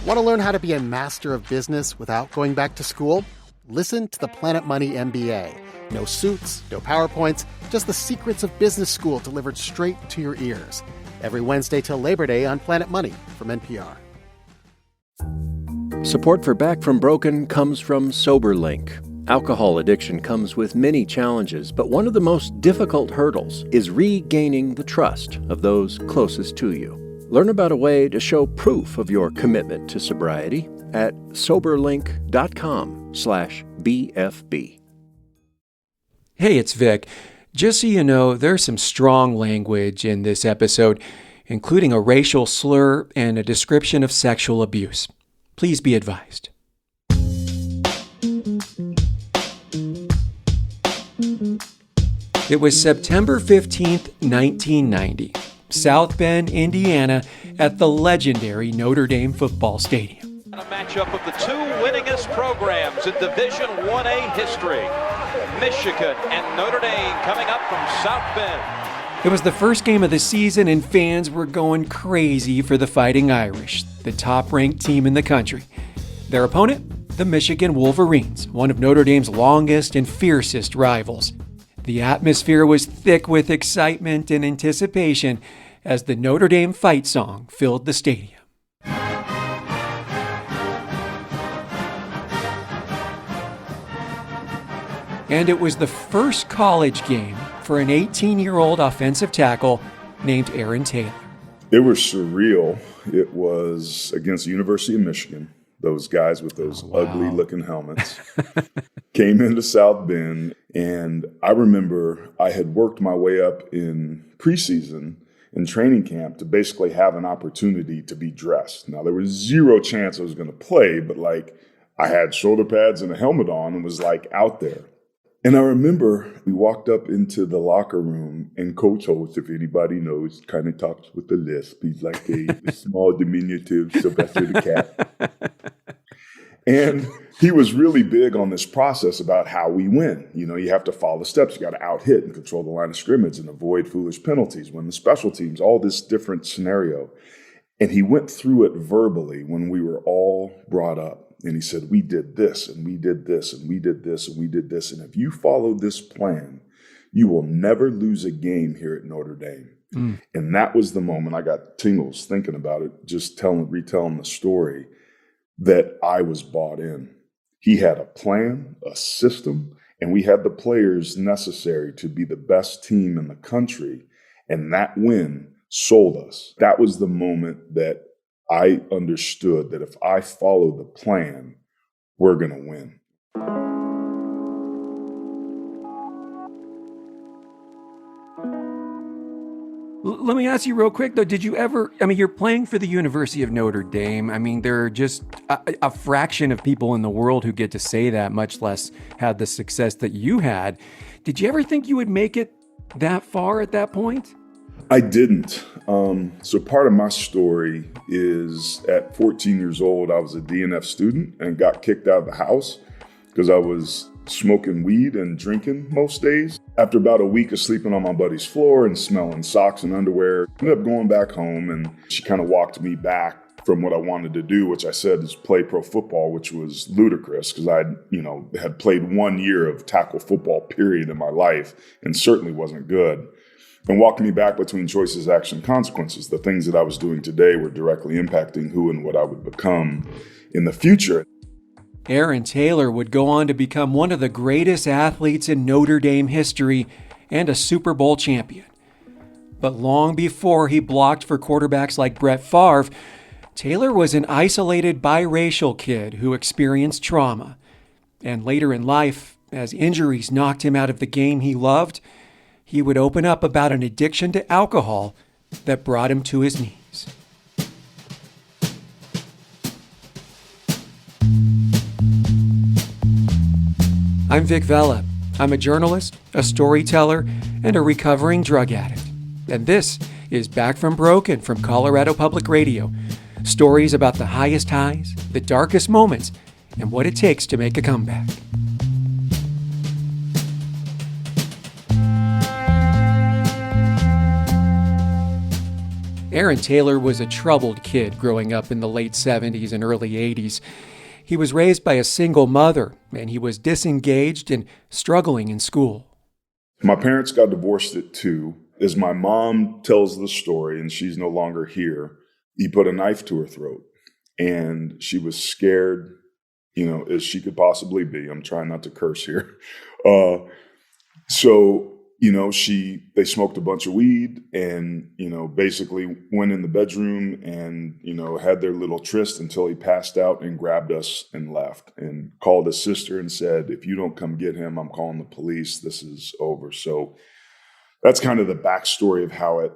Want to learn how to be a master of business without going back to school? Listen to the Planet Money MBA. No suits, no PowerPoints, just the secrets of business school delivered straight to your ears. Every Wednesday till Labor Day on Planet Money from NPR. Support for Back from Broken comes from SoberLink. Alcohol addiction comes with many challenges, but one of the most difficult hurdles is regaining the trust of those closest to you. Learn about a way to show proof of your commitment to sobriety at soberlink.com/BFB. Hey, it's Vic. Just so you know, there's some strong language in this episode, including a racial slur and a description of sexual abuse. Please be advised. It was September 15th, 1990, South Bend, Indiana, at the legendary Notre Dame football stadium. A matchup of the two winningest programs in Division 1A history, Michigan and Notre Dame, coming up from South Bend. It was the first game of the season, and fans were going crazy for the Fighting Irish, the top-ranked team in the country. Their opponent, the Michigan Wolverines, one of Notre Dame's longest and fiercest rivals. The atmosphere was thick with excitement and anticipation as the Notre Dame fight song filled the stadium. And it was the first college game for an 18-year-old offensive tackle named Aaron Taylor. It was surreal. It was against the University of Michigan. Those guys with those ugly-looking helmets came into South Bend, and I remember I had worked my way up in preseason in training camp to basically have an opportunity to be dressed. Now, there was zero chance I was going to play, but I had shoulder pads and a helmet on and was out there. And I remember we walked up into the locker room, and Coach Holtz, if anybody knows, kind of talks with the lisp. He's like a small, diminutive Sylvester the Cat. And he was really big on this process about how we win. You know, you have to follow the steps. You got to out-hit and control the line of scrimmage and avoid foolish penalties, win the special teams, all this different scenario. And he went through it verbally when we were all brought up. And he said, we did this, and we did this, and we did this, and we did this. And if you follow this plan, you will never lose a game here at Notre Dame. And that was the moment I got tingles thinking about it, just retelling the story, that I was bought in. He had a plan, a system, and we had the players necessary to be the best team in the country. And that win sold us. That was the moment that I understood that if I follow the plan, we're going to win. Let me ask you real quick, though, did you ever, you're playing for the University of Notre Dame. There are just a fraction of people in the world who get to say that, much less have the success that you had. Did you ever think you would make it that far at that point? I didn't. So part of my story is at 14 years old, I was a DNF student and got kicked out of the house because I was smoking weed and drinking most days. After about a week of sleeping on my buddy's floor and smelling socks and underwear, I ended up going back home, and she kind of walked me back from what I wanted to do, which I said is play pro football, which was ludicrous because I had played 1 year of tackle football period in my life and certainly wasn't good. And walking me back between choices, action, consequences. The things that I was doing today were directly impacting who and what I would become in the future. Aaron Taylor would go on to become one of the greatest athletes in Notre Dame history and a Super Bowl champion. But long before he blocked for quarterbacks like Brett Favre, Taylor was an isolated biracial kid who experienced trauma. And later in life, as injuries knocked him out of the game he loved, he would open up about an addiction to alcohol that brought him to his knees. I'm Vic Vela. I'm a journalist, a storyteller, and a recovering drug addict. And this is Back from Broken from Colorado Public Radio. Stories about the highest highs, the darkest moments, and what it takes to make a comeback. Aaron Taylor was a troubled kid growing up in the late 70s and early 80s. He was raised by a single mother, and he was disengaged and struggling in school. My parents got divorced at 2. As my mom tells the story, and she's no longer here, he put a knife to her throat, and she was scared, as she could possibly be. I'm trying not to curse here. They smoked a bunch of weed and, basically went in the bedroom and, had their little tryst until he passed out and grabbed us and left and called his sister and said, if you don't come get him, I'm calling the police. This is over. So that's kind of the backstory of how it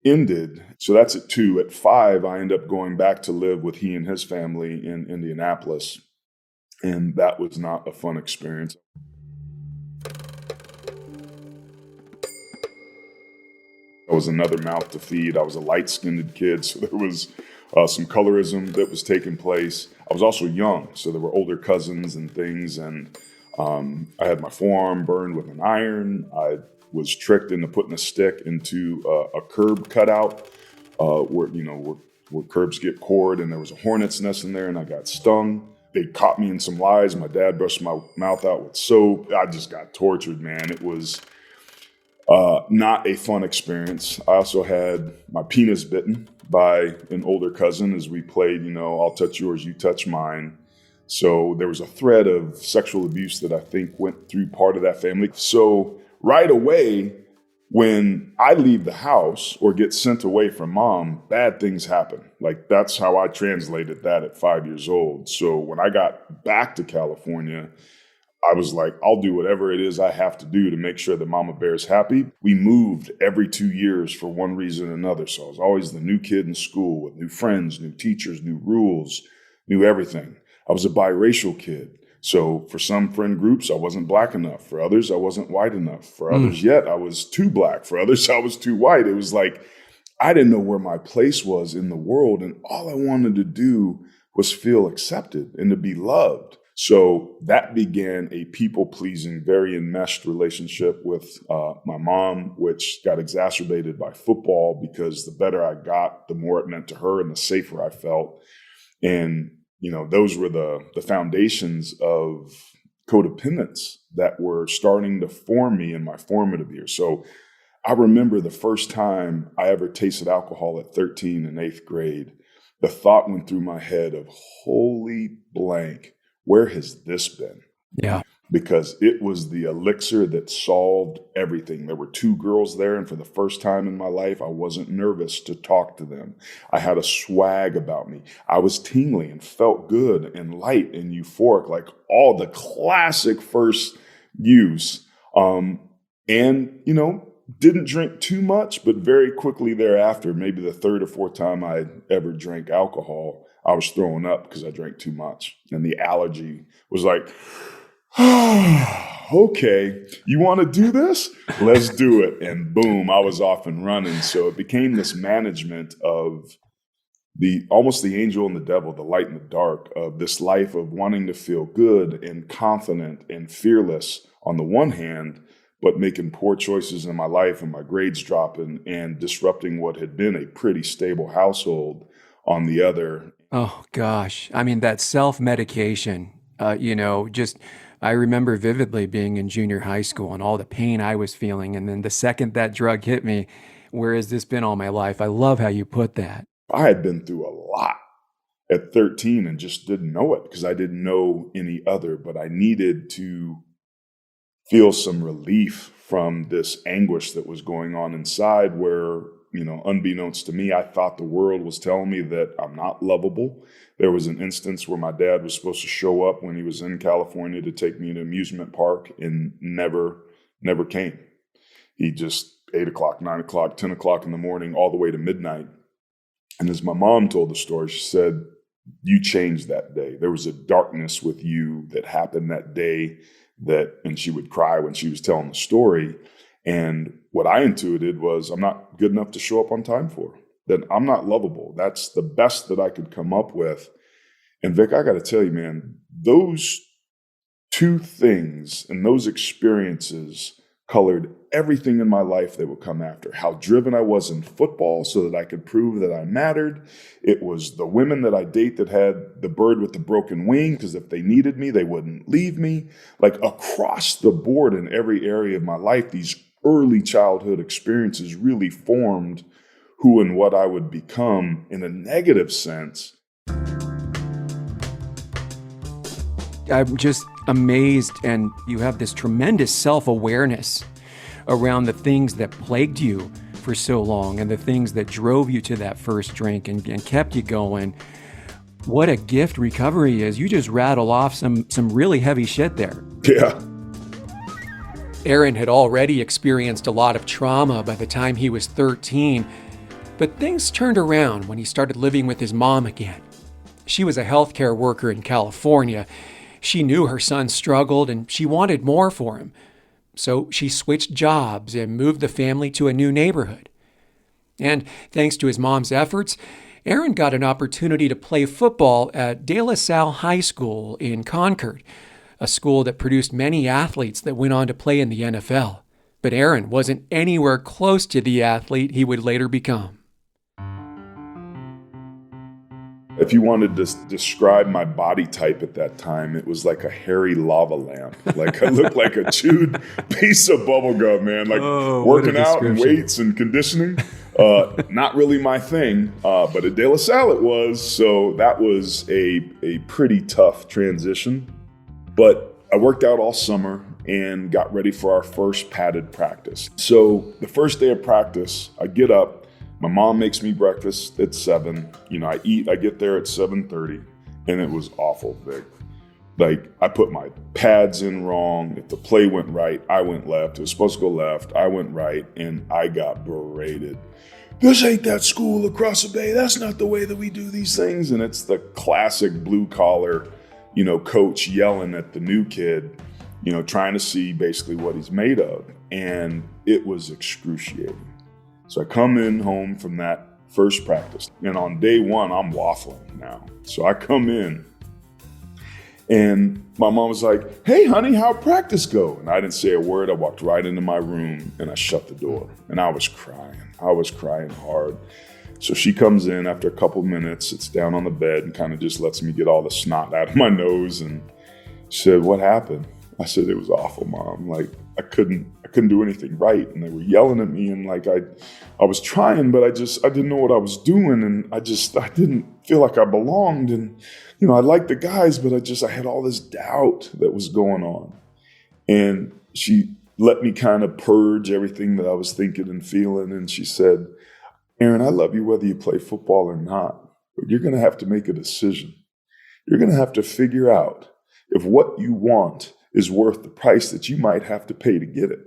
ended. So that's at 2. At 5, I end up going back to live with he and his family in Indianapolis. And that was not a fun experience. I was another mouth to feed. I was a light-skinned kid, so there was some colorism that was taking place. I was also young, so there were older cousins and things, and I had my forearm burned with an iron. I was tricked into putting a stick into a curb cutout where curbs get cored, and there was a hornet's nest in there, and I got stung. They caught me in some lies. My dad brushed my mouth out with soap. I just got tortured, man. It was not a fun experience. I also had my penis bitten by an older cousin as we played, I'll touch yours, you touch mine. So there was a thread of sexual abuse that I think went through part of that family. So right away, when I leave the house or get sent away from mom, bad things happen. Like, that's how I translated that at 5 years old. So when I got back to California, I was like, I'll do whatever it is I have to do to make sure that Mama Bear is happy. We moved every 2 years for one reason or another. So I was always the new kid in school with new friends, new teachers, new rules, new everything. I was a biracial kid. So for some friend groups, I wasn't black enough. For others, I wasn't white enough. For others yet, I was too black. For others, I was too white. It was like, I didn't know where my place was in the world. And all I wanted to do was feel accepted and to be loved. So that began a people-pleasing, very enmeshed relationship with my mom, which got exacerbated by football because the better I got, the more it meant to her and the safer I felt. And, those were the foundations of codependence that were starting to form me in my formative years. So I remember the first time I ever tasted alcohol at 13 in 8th grade. The thought went through my head of, holy blank, where has this been? Yeah. Because it was the elixir that solved everything. There were 2 girls there, and for the first time in my life, I wasn't nervous to talk to them. I had a swag about me. I was tingly and felt good and light and euphoric, like all the classic first use. Didn't drink too much, but very quickly thereafter, maybe the 3rd or 4th time I ever drank alcohol, I was throwing up because I drank too much. And the allergy was like, okay, you want to do this? Let's do it. And boom, I was off and running. So it became this management of almost the angel and the devil, the light and the dark, of this life of wanting to feel good and confident and fearless on the one hand, but making poor choices in my life and my grades dropping and disrupting what had been a pretty stable household on the other. Oh, gosh. I mean, that self-medication, I remember vividly being in junior high school and all the pain I was feeling. And then the second that drug hit me, where has this been all my life? I love how you put that. I had been through a lot at 13 and just didn't know it because I didn't know any other, but I needed to feel some relief from this anguish that was going on inside where, unbeknownst to me, I thought the world was telling me that I'm not lovable. There was an instance where my dad was supposed to show up when he was in California to take me to an amusement park and never came. He just 8 o'clock, 9 o'clock, 10 o'clock in the morning, all the way to midnight. And as my mom told the story, she said, you changed that day. There was a darkness with you that happened that day and she would cry when she was telling the story. And what I intuited was I'm not good enough to show up on time for, that I'm not lovable. That's the best that I could come up with. And Vic, I got to tell you, man, those 2 things and those experiences colored everything in my life that would come after. How driven I was in football so that I could prove that I mattered. It was the women that I date that had the bird with the broken wing, because if they needed me, they wouldn't leave me. Like across the board in every area of my life, these early childhood experiences really formed who and what I would become in a negative sense. I'm just amazed, and you have this tremendous self-awareness around the things that plagued you for so long and the things that drove you to that first drink and kept you going. What a gift recovery is. You just rattle off some really heavy shit there. Yeah. Erin had already experienced a lot of trauma by the time he was 13, but things turned around when he started living with his mom again. She was a healthcare worker in California. She knew her son struggled and she wanted more for him. So she switched jobs and moved the family to a new neighborhood. And thanks to his mom's efforts, Erin got an opportunity to play football at De La Salle High School in Concord, a school that produced many athletes that went on to play in the NFL. But Erin wasn't anywhere close to the athlete he would later become. If you wanted to describe my body type at that time, it was like a hairy lava lamp. Like I looked like a chewed piece of bubble gum, man. Like working out and weights and conditioning. Not really my thing, but at De La Salle it was. So that was a pretty tough transition. But I worked out all summer and got ready for our first padded practice. So the first day of practice, I get up. My mom makes me breakfast at 7. I eat, I get there at 7:30, and it was awful, Vic. Like, I put my pads in wrong. If the play went right, I went left. It was supposed to go left. I went right, and I got berated. This ain't that school across the bay. That's not the way that we do these things. And it's the classic blue-collar, coach yelling at the new kid, trying to see basically what he's made of. And it was excruciating. So I come in home from that first practice, and on day one, I'm waffling now. So I come in, and my mom was like, "Hey, honey, how'd practice go?" And I didn't say a word. I walked right into my room, and I shut the door, and I was crying. I was crying hard. So she comes in after a couple minutes, sits down on the bed, and kind of just lets me get all the snot out of my nose, and she said, "What happened?" I said, "It was awful, Mom. Like, I couldn't do anything right. And they were yelling at me, and like I was trying, but I didn't know what I was doing. And I didn't feel like I belonged. And, I liked the guys, but I had all this doubt that was going on." And she let me kind of purge everything that I was thinking and feeling. And she said, "Erin, I love you whether you play football or not, but you're going to have to make a decision. You're going to have to figure out if what you want is worth the price that you might have to pay to get it."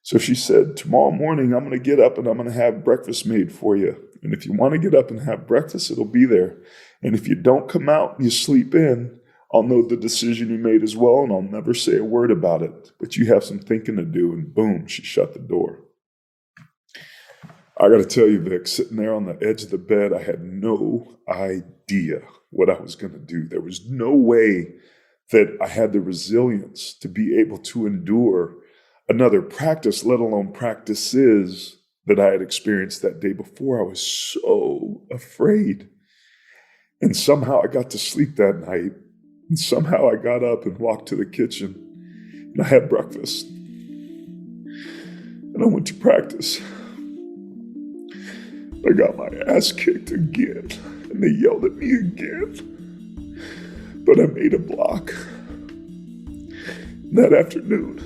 So she said, "Tomorrow morning, I'm going to get up and I'm going to have breakfast made for you. And if you want to get up and have breakfast, it'll be there. And if you don't come out and you sleep in, I'll know the decision you made as well, and I'll never say a word about it. But you have some thinking to do." And boom, she shut the door. I got to tell you, Vic, sitting there on the edge of the bed, I had no idea what I was going to do. There was no way that I had the resilience to be able to endure another practice, let alone practices that I had experienced that day before. I was so afraid. And somehow I got to sleep that night. And somehow I got up and walked to the kitchen. And I had breakfast. And I went to practice. I got my ass kicked again. And they yelled at me again. But I made a block. And that afternoon,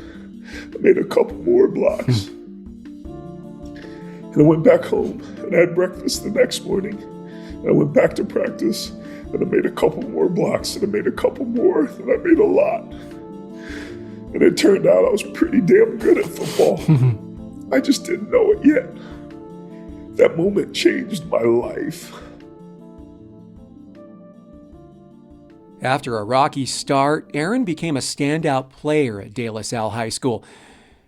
I made a couple more blocks. And I went back home and I had breakfast the next morning. And I went back to practice and I made a couple more blocks and I made a couple more and I made a lot. And it turned out I was pretty damn good at football. I just didn't know it yet. That moment changed my life. After a rocky start, Erin became a standout player at De La Salle High School.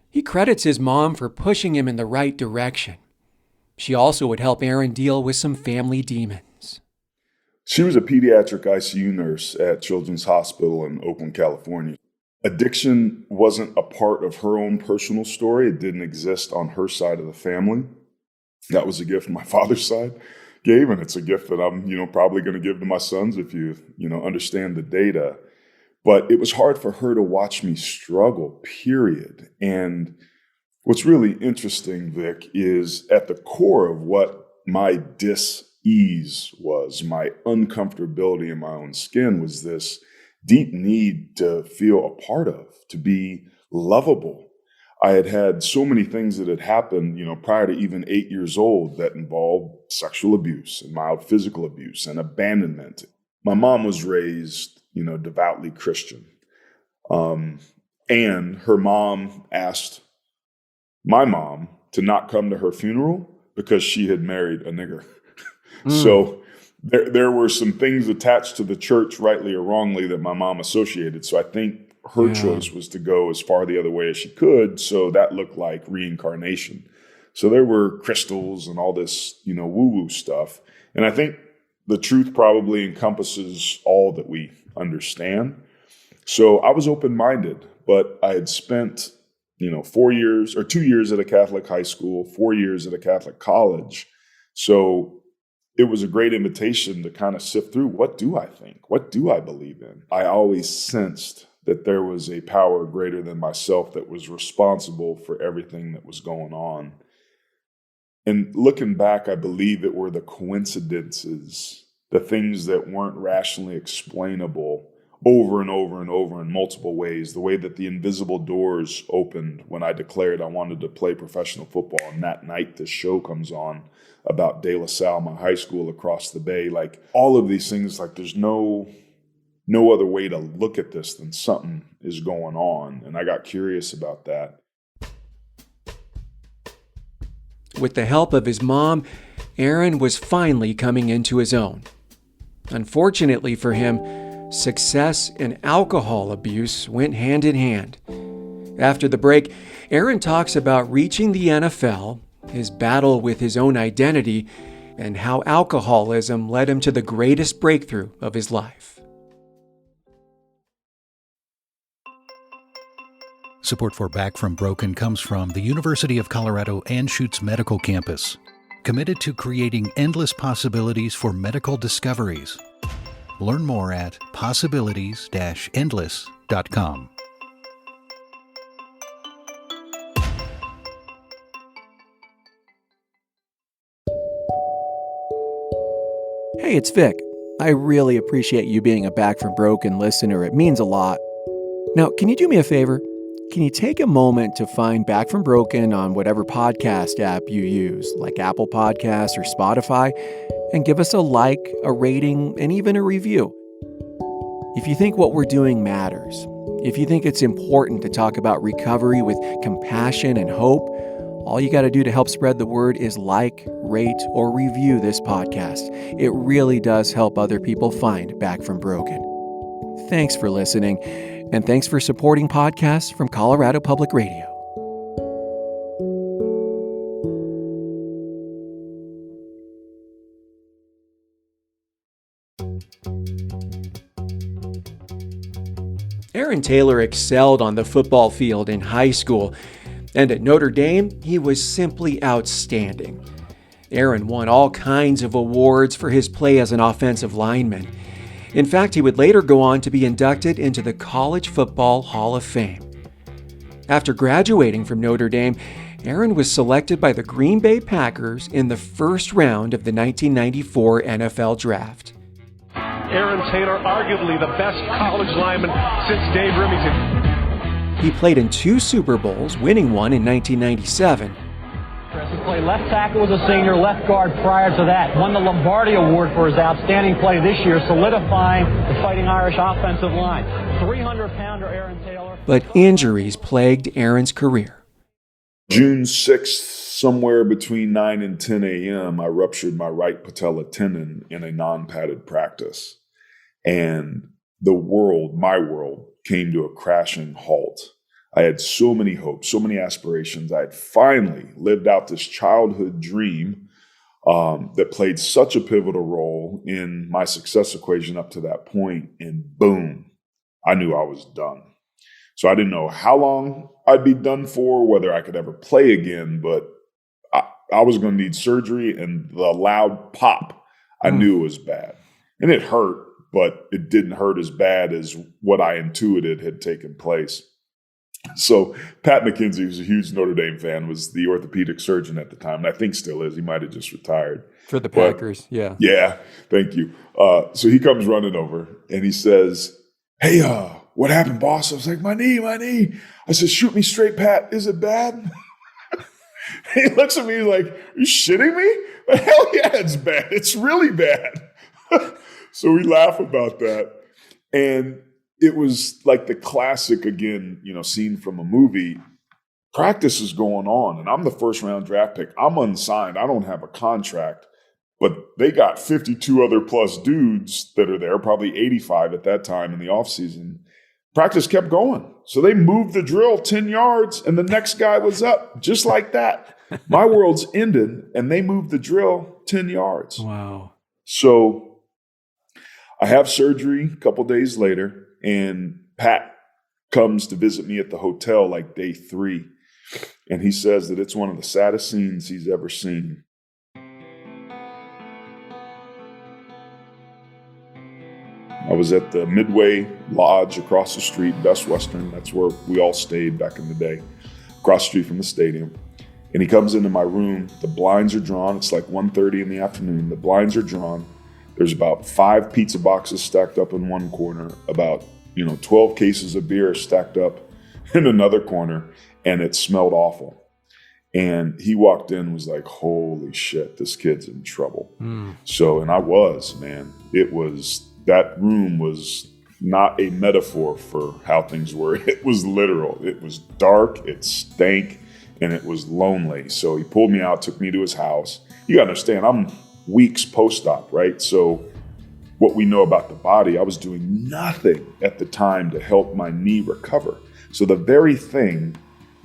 He credits his mom for pushing him in the right direction. She also would help Erin deal with some family demons. She was a pediatric ICU nurse at Children's Hospital in Oakland, California. Addiction wasn't a part of her own personal story. It didn't exist on her side of the family. That was a gift my father's side gave, and it's a gift that I'm, probably going to give to my sons if you understand the data. But it was hard for her to watch me struggle, period. And what's really interesting, Vic, is at the core of what my dis-ease was, my uncomfortability in my own skin, was this deep need to feel a part of, to be lovable. I had had so many things that had happened, prior to even 8 years old that involved sexual abuse and mild physical abuse and abandonment. My mom was raised, devoutly Christian. And her mom asked my mom to not come to her funeral because she had married a nigger. So there were some things attached to the church, rightly or wrongly, that my mom associated. So I think her choice was to go as far the other way as she could. So that looked like reincarnation. So there were crystals and all this, woo-woo stuff. And I think the truth probably encompasses all that we understand. So I was open-minded, but I had spent, 4 years or 2 years at a Catholic high school, 4 years at a Catholic college. So it was a great invitation to kind of sift through, what do I think? What do I believe in? I always sensed that there was a power greater than myself that was responsible for everything that was going on. And looking back, I believe it were the coincidences, the things that weren't rationally explainable over and over and over in multiple ways, the way that the invisible doors opened when I declared I wanted to play professional football. And that night, this show comes on about De La Salle, my high school across the bay. Like all of these things, like there's no other way to look at this than something is going on. And I got curious about that. With the help of his mom, Erin was finally coming into his own. Unfortunately for him, success and alcohol abuse went hand in hand. After the break, Erin talks about reaching the NFL, his battle with his own identity, and how alcoholism led him to the greatest breakthrough of his life. Support for Back from Broken comes from the University of Colorado Anschutz Medical Campus, committed to creating endless possibilities for medical discoveries. Learn more at possibilities-endless.com. Hey, it's Vic. I really appreciate you being a Back from Broken listener. It means a lot. Now, can you do me a favor? Can you take a moment to find Back from Broken on whatever podcast app you use, like Apple Podcasts or Spotify, and give us a like, a rating, and even a review? If you think what we're doing matters, if you think it's important to talk about recovery with compassion and hope, all you got to do to help spread the word is like, rate, or review this podcast. It really does help other people find Back from Broken. Thanks for listening, and thanks for supporting podcasts from Colorado Public Radio. Aaron Taylor excelled on the football field in high school, and at Notre Dame, he was simply outstanding. Aaron won all kinds of awards for his play as an offensive lineman. In fact, he would later go on to be inducted into the College Football Hall of Fame. After graduating from Notre Dame, Aaron was selected by the Green Bay Packers in the first round of the 1994 NFL Draft. Aaron Taylor, arguably the best college lineman since Dave Rimington. He played in 2 Super Bowls, winning one in 1997. He played left tackle as a senior, left guard prior to that. Won the Lombardi Award for his outstanding play this year, solidifying the Fighting Irish offensive line. 300-pounder Aaron Taylor. But injuries plagued Aaron's career. June 6th, somewhere between 9 and 10 a.m., I ruptured my right patella tendon in a non-padded practice. And the world, my world, came to a crashing halt. I had so many hopes, so many aspirations. I had finally lived out this childhood dream that played such a pivotal role in my success equation up to that point. And boom, I knew I was done. So I didn't know how long I'd be done for, whether I could ever play again, but I was going to need surgery, and the loud pop, I knew it was bad. And it hurt, but it didn't hurt as bad as what I intuited had taken place. So Pat McKenzie, who's a huge Notre Dame fan, was the orthopedic surgeon at the time, and I think still is. He might have just retired. For the Packers, yeah. Yeah, thank you. So he comes running over, and he says, hey, what happened, boss? I was like, my knee. I said, shoot me straight, Pat. Is it bad? He looks at me like, are you shitting me? Hell yeah, it's bad. It's really bad. So we laugh about that. And it was like the classic, again, scene from a movie. Practice is going on, and I'm the first round draft pick. I'm unsigned. I don't have a contract, but they got 52 other plus dudes that are there, probably 85 at that time in the offseason. Practice kept going. So they moved the drill 10 yards, and the next guy was up just like that. My world's ended, and they moved the drill 10 yards. Wow. So I have surgery a couple days later, and Pat comes to visit me at the hotel like day 3. And he says that it's one of the saddest scenes he's ever seen. I was at the Midway Lodge across the street, Best Western. That's where we all stayed back in the day, across the street from the stadium. And he comes into my room. The blinds are drawn. It's like 1:30 in the afternoon. The blinds are drawn. There's about 5 pizza boxes stacked up in one corner, about 12 cases of beer stacked up in another corner, and it smelled awful. And he walked in and was like, holy shit, this kid's in trouble. So, and I was, man. That room was not a metaphor for how things were. It was literal. It was dark, it stank, and it was lonely. So he pulled me out, took me to his house. You gotta understand, I'm weeks post-op, right? So what we know about the body, I was doing nothing at the time to help my knee recover. So the very thing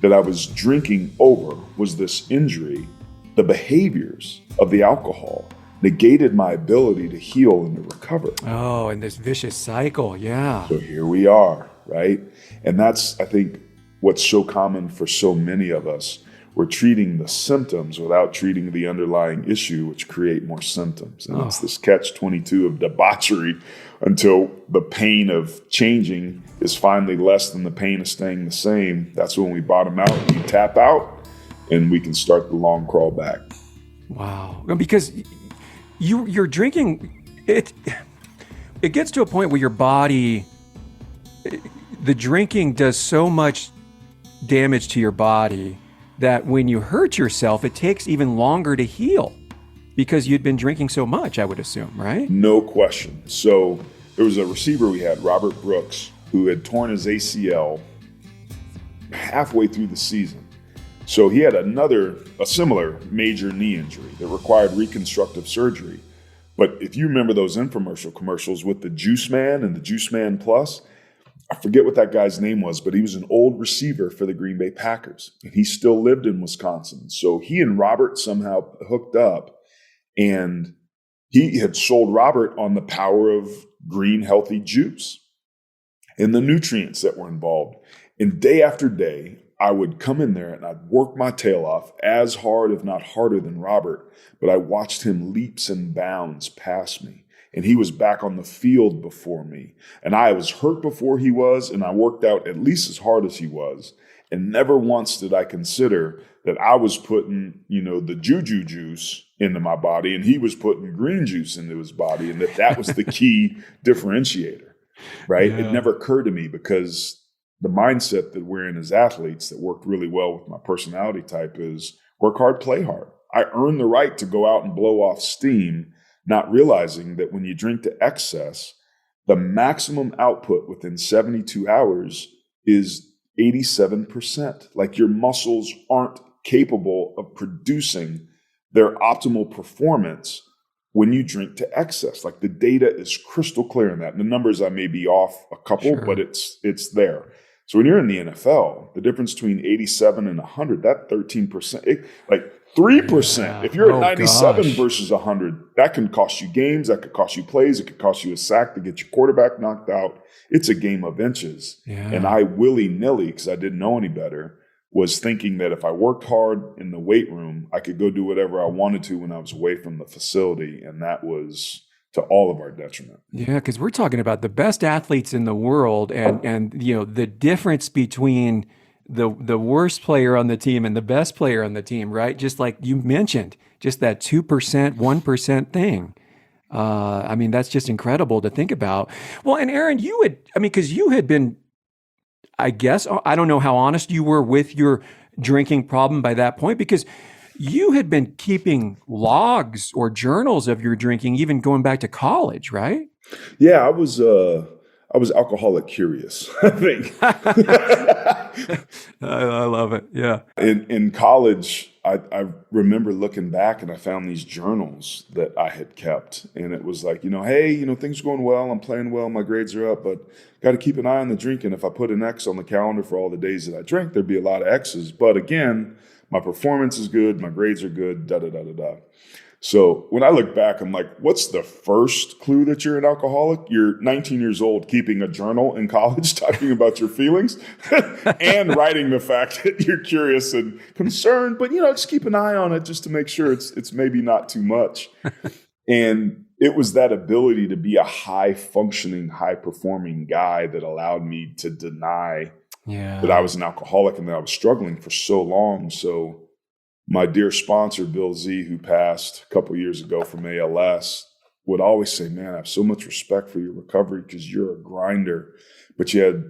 that I was drinking over was this injury. The behaviors of the alcohol negated my ability to heal and to recover. Oh, and this vicious cycle, yeah. So here we are, right? And that's, I think, what's so common for so many of us. We're treating the symptoms without treating the underlying issue, which create more symptoms. And it's this catch-22 of debauchery until the pain of changing is finally less than the pain of staying the same. That's when we bottom out, we tap out, and we can start the long crawl back. Wow. Because you're drinking, it gets to a point where your body, the drinking does so much damage to your body that when you hurt yourself, it takes even longer to heal because you'd been drinking so much, I would assume, right? No question. So there was a receiver we had, Robert Brooks, who had torn his ACL halfway through the season. So he had a similar major knee injury that required reconstructive surgery. But if you remember those infomercial commercials with the Juice Man and the Juice Man Plus, I forget what that guy's name was, but he was an old receiver for the Green Bay Packers, and he still lived in Wisconsin. So he and Robert somehow hooked up, and he had sold Robert on the power of green, healthy juice and the nutrients that were involved. And day after day, I would come in there and I'd work my tail off as hard, if not harder than Robert, but I watched him leaps and bounds past me. And he was back on the field before me. And I was hurt before he was, and I worked out at least as hard as he was. And never once did I consider that I was putting, the juju juice into my body, and he was putting green juice into his body, and that was the key differentiator, right? Yeah. It never occurred to me because the mindset that we're in as athletes that worked really well with my personality type is work hard, play hard. I earned the right to go out and blow off steam, not realizing that when you drink to excess, the maximum output within 72 hours is 87%. Like your muscles aren't capable of producing their optimal performance when you drink to excess. Like the data is crystal clear in that. And the numbers, I may be off a couple, sure, but it's there. So when you're in the NFL, the difference between 87 and 100, that 13%, 3%. If you're at 97 gosh. versus 100, that can cost you games. That could cost you plays. It could cost you a sack to get your quarterback knocked out. It's a game of inches. Yeah. And I willy-nilly, because I didn't know any better, was thinking that if I worked hard in the weight room, I could go do whatever I wanted to when I was away from the facility. And that was to all of our detriment. Yeah, because we're talking about the best athletes in the world, and the difference between the worst player on the team and the best player on the team, right? Just like you mentioned, just that 2%, 1% thing. That's just incredible to think about. Well, and Erin, because you had been, I guess, I don't know how honest you were with your drinking problem by that point, because you had been keeping logs or journals of your drinking, even going back to college, right? Yeah, I was alcoholic curious, I think. I love it. Yeah. In college, I remember looking back and I found these journals that I had kept. And it was like, hey, things are going well. I'm playing well. My grades are up, but got to keep an eye on the drinking. If I put an X on the calendar for all the days that I drink, there'd be a lot of X's. But again, my performance is good. My grades are good, da-da-da-da-da. So when I look back, I'm like, what's the first clue that you're an alcoholic? You're 19 years old, keeping a journal in college, talking about your feelings and writing the fact that you're curious and concerned, but, just keep an eye on it just to make sure it's maybe not too much. And it was that ability to be a high-functioning, high-performing guy that allowed me to deny that I was an alcoholic and that I was struggling for so long. So my dear sponsor, Bill Z, who passed a couple years ago from ALS, would always say, man, I have so much respect for your recovery because you're a grinder, but you had,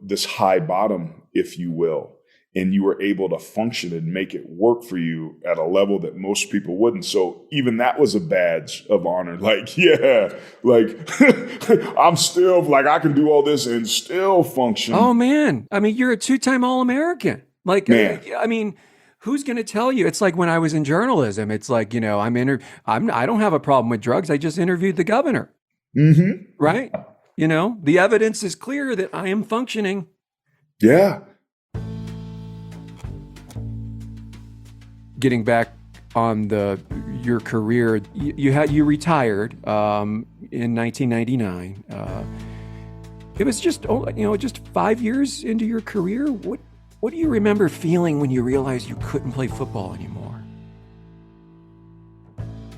this high bottom, if you will, and you were able to function and make it work for you at a level that most people wouldn't. So even that was a badge of honor. Like, I'm still like, I can do all this and still function. Oh man. You're a 2-time All-American. Like, man. Who's going to tell you? It's like when I was in journalism, it's like, I don't have a problem with drugs. I just interviewed the governor. Mm-hmm. Right? The evidence is clear that I am functioning. Yeah. Getting back on your career, you retired in 1999. It was just 5 years into your career. What do you remember feeling when you realized you couldn't play football anymore?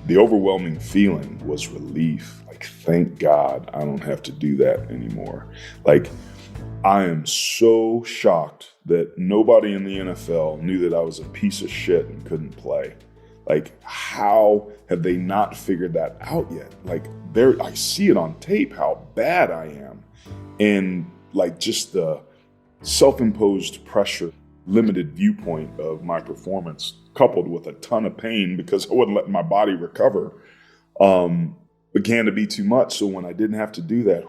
The overwhelming feeling was relief. Like, thank God I don't have to do that anymore. Like, I am so shocked that nobody in the NFL knew that I was a piece of shit and couldn't play. Like, how have they not figured that out yet? Like, I see it on tape how bad I am. And like, just the self-imposed pressure, limited viewpoint of my performance, coupled with a ton of pain because I wasn't letting my body recover, began to be too much. So when I didn't have to do that,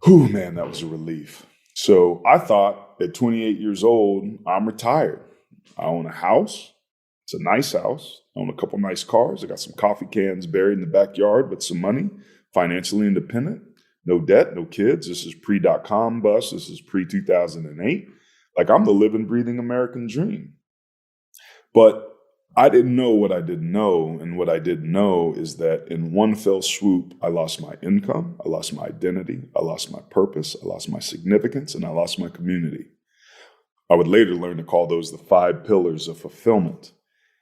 man, that was a relief. So I thought at 28 years old, I'm retired. I own a house. It's a nice house. I own a couple nice cars. I got some coffee cans buried in the backyard, but some money, financially independent. No debt, no kids. This is pre.com bust. This is pre-2008. Like, I'm the living, breathing American dream. But I didn't know what I didn't know. And what I didn't know is that in one fell swoop, I lost my income, I lost my identity, I lost my purpose, I lost my significance, and I lost my community. I would later learn to call those the 5 pillars of fulfillment.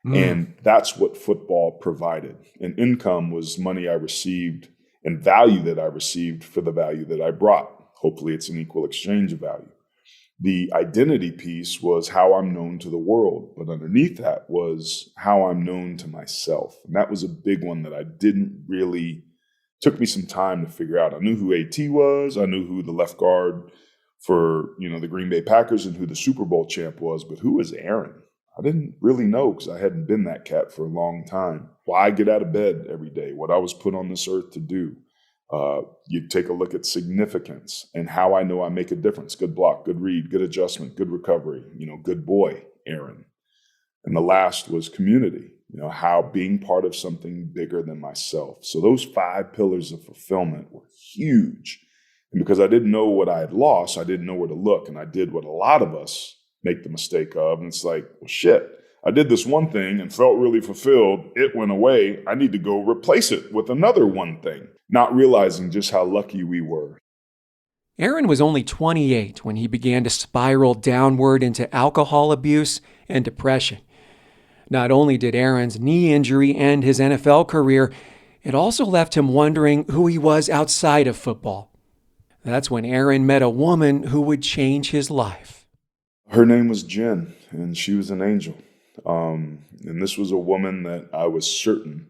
And that's what football provided. And income was money I received and value that I received for the value that I brought. Hopefully it's an equal exchange of value. The identity piece was how I'm known to the world, but underneath that was how I'm known to myself. And that was a big one that I didn't really, took me some time to figure out. I knew who AT was. I knew who the left guard for, the Green Bay Packers and who the Super Bowl champ was, but who was Erin? I didn't really know because I hadn't been that cat for a long time. Why I get out of bed every day, what I was put on this earth to do. You take a look at significance and how I know I make a difference. Good block, good read, good adjustment, good recovery, good boy, Erin. And the last was community, how being part of something bigger than myself. So those 5 pillars of fulfillment were huge. And because I didn't know what I had lost, I didn't know where to look. And I did what a lot of us make the mistake of. And it's like, well, shit, I did this one thing and felt really fulfilled. It went away. I need to go replace it with another one thing, not realizing just how lucky we were. Erin was only 28 when he began to spiral downward into alcohol abuse and depression. Not only did Erin's knee injury end his NFL career, it also left him wondering who he was outside of football. That's when Erin met a woman who would change his life. Her name was Jen, and she was an angel. And this was a woman that I was certain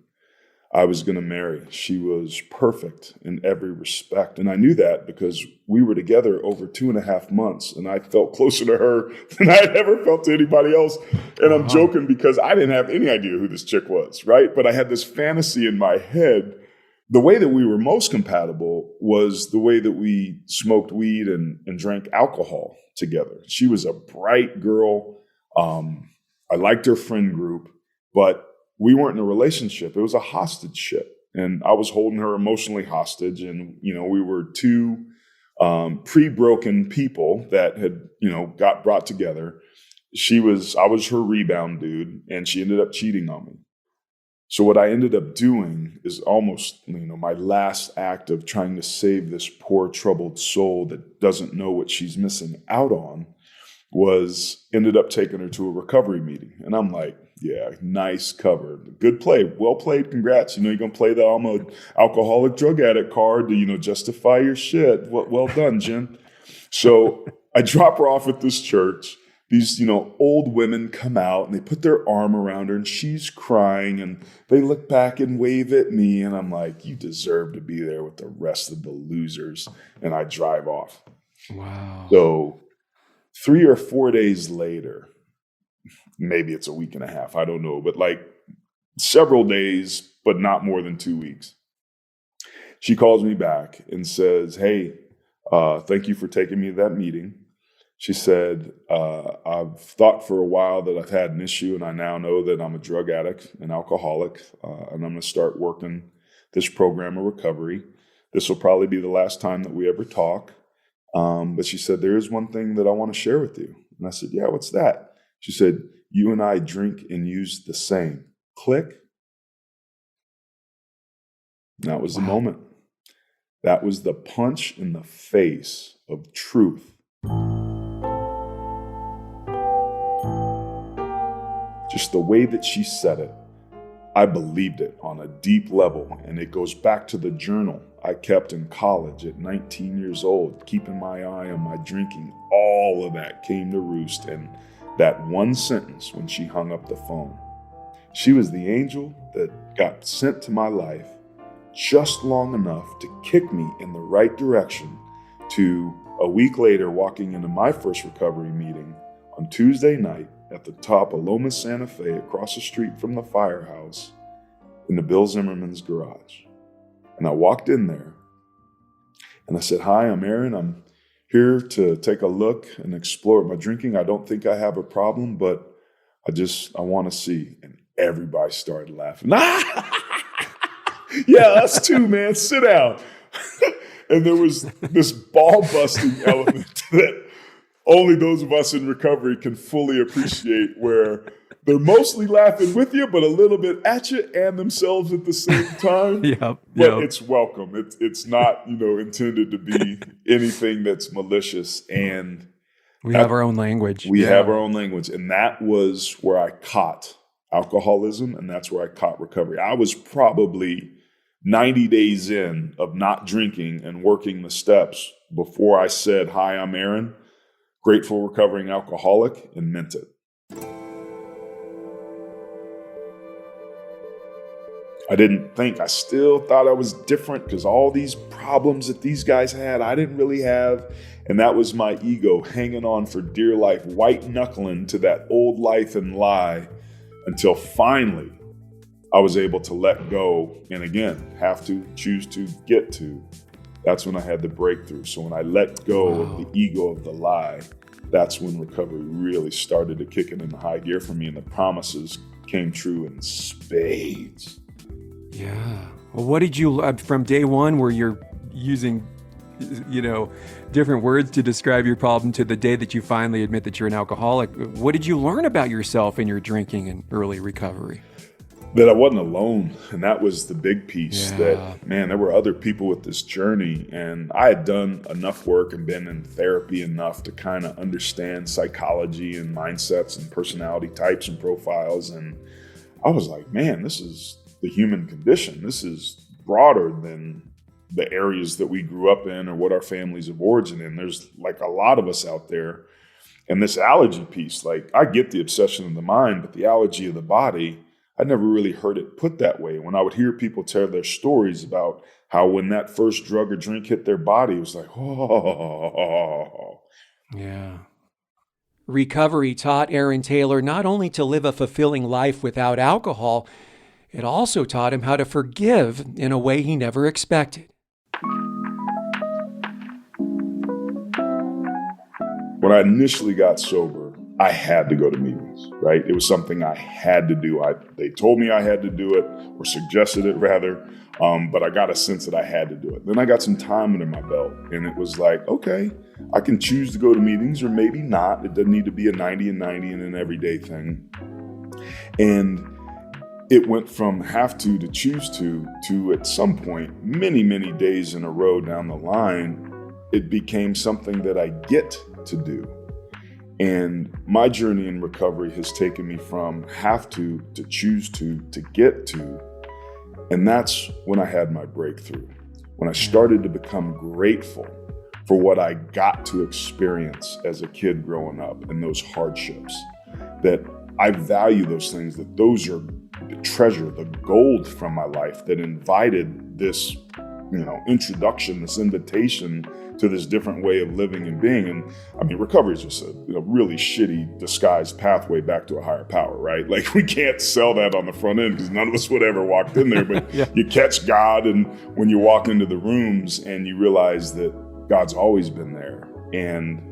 I was going to marry. She was perfect in every respect. And I knew that because we were together over 2.5 months, and I felt closer to her than I had ever felt to anybody else. And I'm joking because I didn't have any idea who this chick was, right? But I had this fantasy in my head. The way that we were most compatible was the way that we smoked weed and drank alcohol together. She was a bright girl. I liked her friend group, but we weren't in a relationship. It was a hostage ship, and I was holding her emotionally hostage. And, we were two pre-broken people that had, got brought together. I was her rebound dude, and she ended up cheating on me. So what I ended up doing is almost, my last act of trying to save this poor troubled soul that doesn't know what she's missing out on was ended up taking her to a recovery meeting. And I'm like, yeah, nice cover. Good play. Well played. Congrats. You're going to play the I'm an alcoholic drug addict card to, justify your shit. Well done, Jen. So I drop her off at this church. These, old women come out and they put their arm around her and she's crying and they look back and wave at me. And I'm like, you deserve to be there with the rest of the losers. And I drive off. Wow. So 3 or 4 days later, maybe it's a week and a half, I don't know, but several days, but not more than 2 weeks. She calls me back and says, hey, thank you for taking me to that meeting. She said, I've thought for a while that I've had an issue, and I now know that I'm a drug addict, an alcoholic, and I'm going to start working this program of recovery. This will probably be the last time that we ever talk. But she said, there is one thing that I want to share with you. And I said, yeah, what's that? She said, you and I drink and use the same. Click. And that was the moment. That was the punch in the face of truth. Just the way that she said it, I believed it on a deep level. And it goes back to the journal I kept in college at 19 years old, keeping my eye on my drinking. All of that came to roost in that one sentence when she hung up the phone. She was the angel that got sent to my life just long enough to kick me in the right direction to a week later walking into my first recovery meeting on Tuesday night at the top of Loma Santa Fe across the street from the firehouse in the Bill Zimmerman's garage. And I walked in there and I said, hi, I'm Erin. I'm here to take a look and explore my drinking. I don't think I have a problem, but I want to see. And everybody started laughing. Yeah, us too, man. Sit down. And there was this ball-busting element that only those of us in recovery can fully appreciate, where they're mostly laughing with you, but a little bit at you and themselves at the same time. But it's welcome. It's not, intended to be anything that's malicious. And we have our own language. We have our own language. And that was where I caught alcoholism, and that's where I caught recovery. I was probably 90 days in of not drinking and working the steps before I said, hi, I'm Erin, grateful recovering alcoholic, and meant it. I still thought I was different because all these problems that these guys had, I didn't really have. And that was my ego hanging on for dear life, white knuckling to that old life and lie until finally I was able to let go. And again, have to choose to get to. That's when I had the breakthrough. So when I let go of the ego of the lie, that's when recovery really started to kick it into high gear for me. And the promises came true in spades. Yeah. Well, what did you, from day one where you're using different words to describe your problem to the day that you finally admit that you're an alcoholic. What did you learn about yourself in your drinking and early recovery? That I wasn't alone. And that was the big piece, Yeah. that, man, there were other people with this journey. And I had done enough work and been in therapy enough to kind of understand psychology and mindsets and personality types and profiles. And I was like, man, this is the human condition. This is broader than the areas that we grew up in or what our families of origin in. There's like a lot of us out there. And this allergy piece, like, I get the obsession of the mind, but the allergy of the body, I never really heard it put that way. When I would hear people tell their stories about how when that first drug or drink hit their body, it was like, oh. Yeah. Recovery taught Aaron Taylor not only to live a fulfilling life without alcohol, it also taught him how to forgive in a way he never expected. When I initially got sober, I had to go to meetings, right? It was something I had to do. They told me I had to do it, or suggested it rather, but I got a sense that I had to do it. Then I got some time under my belt, and it was like, okay, I can choose to go to meetings or maybe not. It doesn't need to be a 90 and 90 and an everyday thing. And it went from have to choose to at some point, many, many days in a row down the line, it became something that I get to do. And my journey in recovery has taken me from have to choose to get to. And that's when I had my breakthrough, when I started to become grateful for what I got to experience as a kid growing up and those hardships, that I value those things, that those are the treasure, the gold from my life that invited this, introduction, this invitation to this different way of living and being. And I mean, recovery is just a really shitty disguised pathway back to a higher power, right? Like, we can't sell that on the front end because none of us would ever walked in there, but yeah. You catch God, and when you walk into the rooms and you realize that God's always been there, and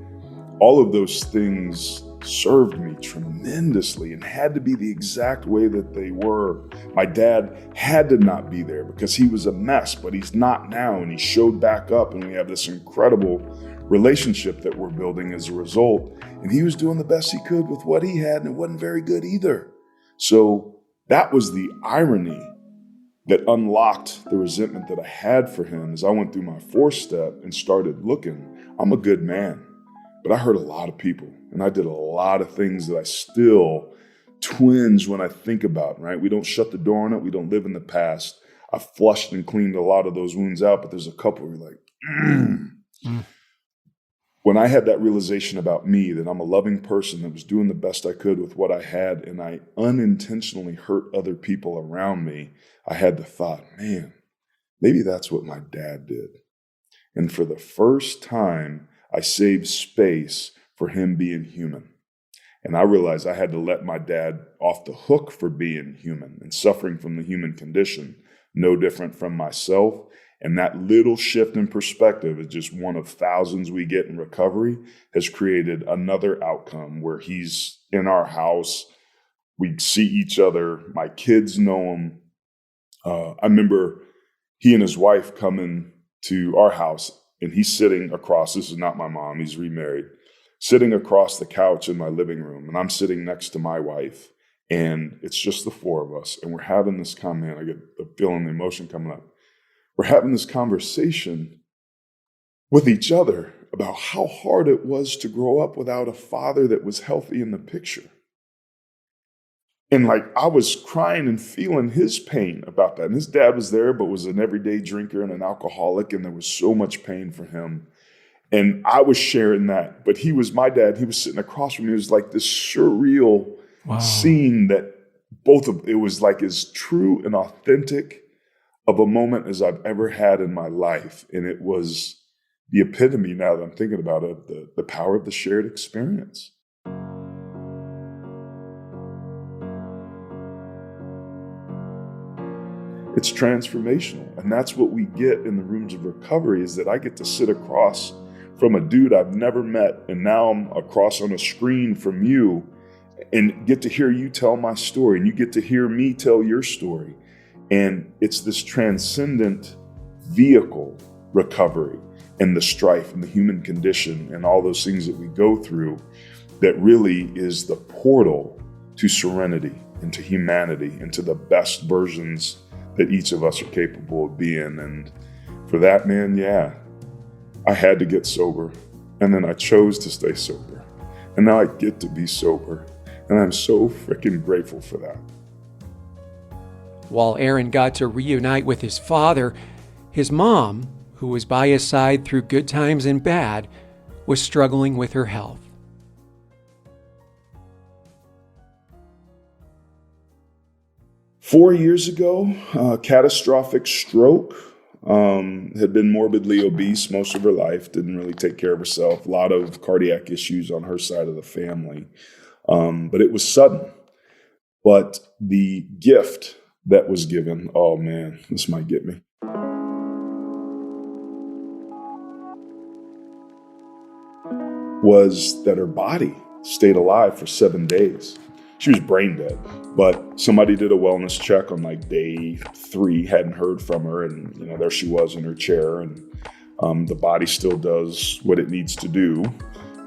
all of those things served me tremendously and had to be the exact way that they were. My dad had to not be there because he was a mess, but he's not now, and he showed back up, and we have this incredible relationship that we're building as a result. And he was doing the best he could with what he had, and it wasn't very good either. So that was the irony that unlocked the resentment that I had for him as I went through my 4-step and started looking. I'm a good man, but I hurt a lot of people. And I did a lot of things that I still twinge when I think about, right? We don't shut the door on it. We don't live in the past. I flushed and cleaned a lot of those wounds out, but there's a couple where you're like, When I had that realization about me, that I'm a loving person that was doing the best I could with what I had, and I unintentionally hurt other people around me, I had the thought, man, maybe that's what my dad did. And for the first time, I saved space for him being human. And I realized I had to let my dad off the hook for being human and suffering from the human condition, no different from myself. And that little shift in perspective is just one of thousands we get in recovery, has created another outcome where he's in our house. We see each other. My kids know him. I remember he and his wife coming to our house, and he's sitting across. This is not my mom. He's remarried. Sitting across the couch in my living room, and I'm sitting next to my wife, and it's just the four of us, and we're having this comment. I get the feeling, the emotion coming up. We're having this conversation with each other about how hard it was to grow up without a father that was healthy in the picture. And like, I was crying and feeling his pain about that. And his dad was there, but was an everyday drinker and an alcoholic, and there was so much pain for him. And I was sharing that, but he was my dad. He was sitting across from me. It was like this surreal scene that it was like as true and authentic of a moment as I've ever had in my life. And it was the epitome, now that I'm thinking about it, the power of the shared experience. It's transformational. And that's what we get in the rooms of recovery, is that I get to sit across from a dude I've never met, and now I'm across on a screen from you, and get to hear you tell my story, and you get to hear me tell your story. And it's this transcendent vehicle, recovery, and the strife and the human condition and all those things that we go through that really is the portal to serenity and to humanity and to the best versions that each of us are capable of being. And for that, man, yeah, I had to get sober. And then I chose to stay sober. And now I get to be sober. And I'm so freaking grateful for that. While Aaron got to reunite with his father, his mom, who was by his side through good times and bad, was struggling with her health. Four years ago, catastrophic stroke. Had been morbidly obese most of her life, didn't really take care of herself, a lot of cardiac issues on her side of the family. But it was sudden. But the gift that was given, oh man, this might get me. Was that her body stayed alive for 7 days. She was brain dead, but somebody did a wellness check on like day 3, hadn't heard from her, and there she was in her chair, and the body still does what it needs to do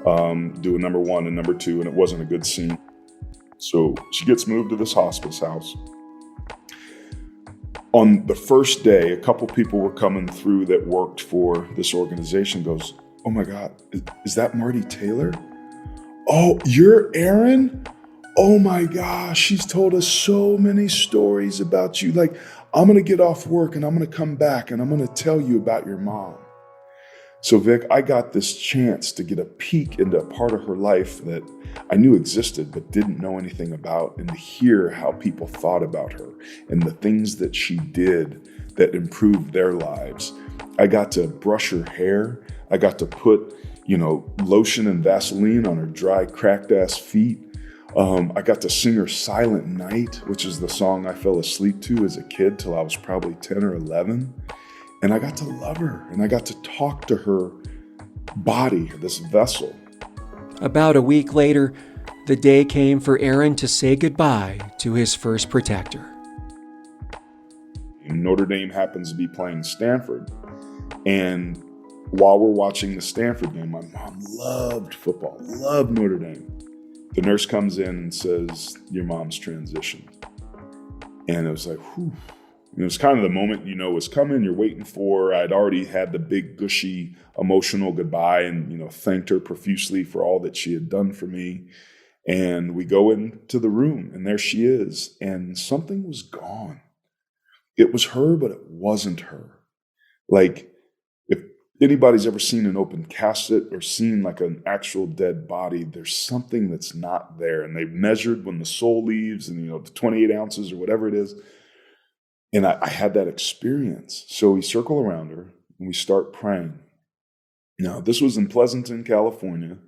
a number 1 and number 2, and it wasn't a good scene. So she gets moved to this hospice house. On the first day, a couple people were coming through that worked for this organization. Goes, oh my God, is that Marty Taylor? Oh, you're Erin? Oh my gosh, she's told us so many stories about you. Like, I'm going to get off work and I'm going to come back and I'm going to tell you about your mom. So Vic, I got this chance to get a peek into a part of her life that I knew existed but didn't know anything about, and to hear how people thought about her and the things that she did that improved their lives. I got to brush her hair. I got to put, lotion and Vaseline on her dry, cracked ass feet. I got to sing her Silent Night, which is the song I fell asleep to as a kid till I was probably 10 or 11. And I got to love her, and I got to talk to her body, this vessel. About a week later, the day came for Aaron to say goodbye to his first protector. Notre Dame happens to be playing Stanford. And while we're watching the Stanford game, my mom loved football, loved Notre Dame. The nurse comes in and says, your mom's transitioned. And it was like, whew. It was kind of the moment was coming, you're waiting for. I'd already had the big, gushy, emotional goodbye and, thanked her profusely for all that she had done for me. And we go into the room, and there she is. And something was gone. It was her, but it wasn't her. Like, if anybody's ever seen an open casket or seen like an actual dead body, there's something that's not there. And they've measured when the soul leaves and, the 28 ounces or whatever it is. And I had that experience. So we circle around her and we start praying. Now, this was in Pleasanton, California,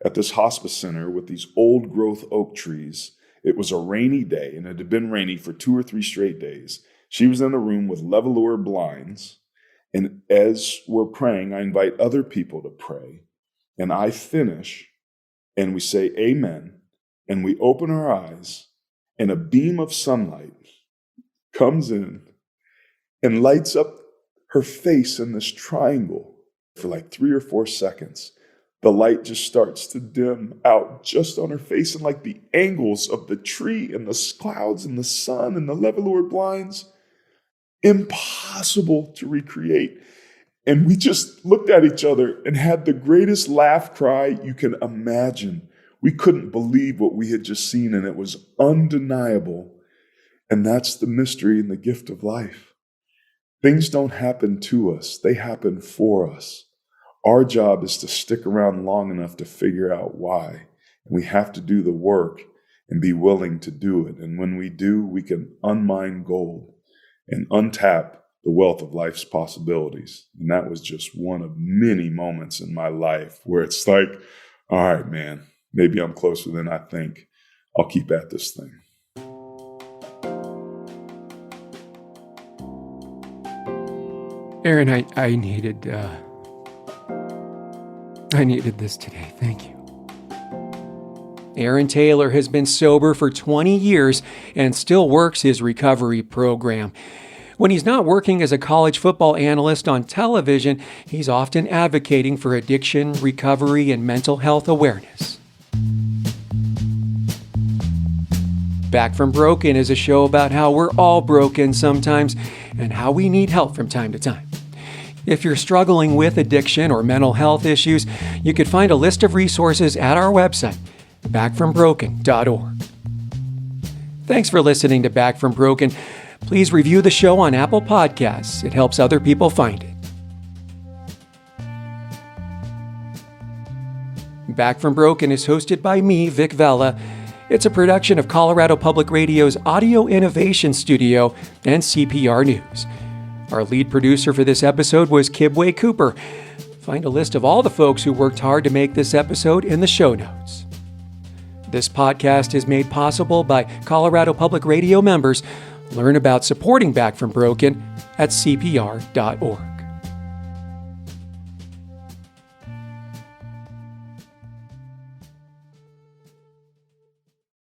at this hospice center with these old growth oak trees. It was a rainy day, and it had been rainy for 2 or 3 straight days. She was in a room with levelour blinds. And as we're praying, I invite other people to pray. And I finish, and we say amen. And we open our eyes, and a beam of sunlight comes in and lights up her face in this triangle for like 3 or 4 seconds. The light just starts to dim out just on her face, and like the angles of the tree and the clouds and the sun and the levelour blinds, impossible to recreate. And we just looked at each other and had the greatest laugh cry you can imagine. We couldn't believe what we had just seen, and it was undeniable. And that's the mystery and the gift of life. Things don't happen to us. They happen for us. Our job is to stick around long enough to figure out why. And we have to do the work and be willing to do it. And when we do, we can unmine gold and untap the wealth of life's possibilities. And that was just one of many moments in my life where it's like, all right, man, maybe I'm closer than I think. I'll keep at this thing. Aaron, I needed this today. Thank you. Aaron Taylor has been sober for 20 years and still works his recovery program. When he's not working as a college football analyst on television, he's often advocating for addiction, recovery, and mental health awareness. Back from Broken is a show about how we're all broken sometimes and how we need help from time to time. If you're struggling with addiction or mental health issues, you could find a list of resources at our website, backfrombroken.org. Thanks for listening to Back from Broken. Please review the show on Apple Podcasts. It helps other people find it. Back from Broken is hosted by me, Vic Vela. It's a production of Colorado Public Radio's Audio Innovation Studio and CPR News. Our lead producer for this episode was Kibwe Cooper. Find a list of all the folks who worked hard to make this episode in the show notes. This podcast is made possible by Colorado Public Radio members. Learn about supporting Back from Broken at CPR.org.